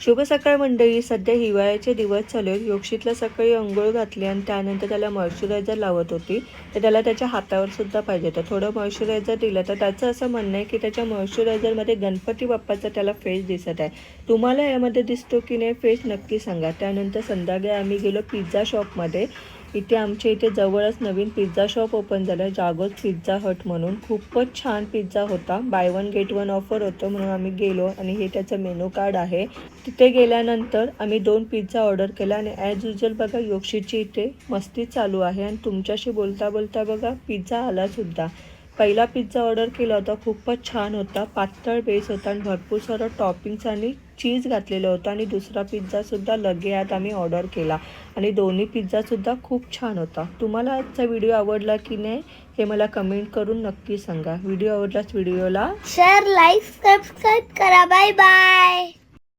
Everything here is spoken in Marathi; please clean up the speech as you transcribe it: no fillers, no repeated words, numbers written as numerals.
शुभ सकाळ मंडळी. सध्या हिवाळ्याचे दिवस चालू आहेत. योक्षितला सकाळी अंघोळ घातली आणि त्यानंतर त्याला मॉइश्चरायझर लावत होती. तर त्याला त्याच्या हातावर सुद्धा पाहिजे होतं. थोडं मॉइश्चरायझर दिलं तर त्याचं असं म्हणणं आहे की त्याच्या मॉइश्चरायझरमध्ये गणपती बाप्पाचा त्याला फेस दिसत आहे. तुम्हाला यामध्ये दिसतो की नाही फेस नक्की सांगा. त्यानंतर संध्याकाळी आम्ही गेलो पिझ्झा शॉपमध्ये. इथे आमच्या इथे जवळच नवीन पिझ्झा शॉप ओपन झालं आहे, जागोज पिझ्झा हट म्हणून. खूपच छान पिझ्झा होता. By one get one offer होतं म्हणून आम्ही गेलो आणि हे त्याचं मेनू कार्ड आहे. तिथे गेल्यानंतर आम्ही 2 पिझ्झा ऑर्डर केला आणि ॲज युजल बघा योक्षितची इथे मस्ती चालू आहे आणि तुमच्याशी बोलता बोलता बघा पिझ्झा आलासुद्धा. पहिला पिझ्झा ऑर्डर केला होता, खूपच छान होता. पातळ बेस होता आणि भरपूर सारं टॉपिंग्स आणि चीज घातलेलं होतं. आणि दुसरा पिझ्झासुद्धा लगेच आम्ही ऑर्डर केला आणि दोन्ही पिझ्झासुद्धा खूप छान होता. तुम्हाला आजचा व्हिडिओ आवडला की नाही हे मला कमेंट करून नक्की सांगा. व्हिडिओ आवडल्यास व्हिडिओला शेअर, लाईक, सबस्क्राईब करा. Bye bye.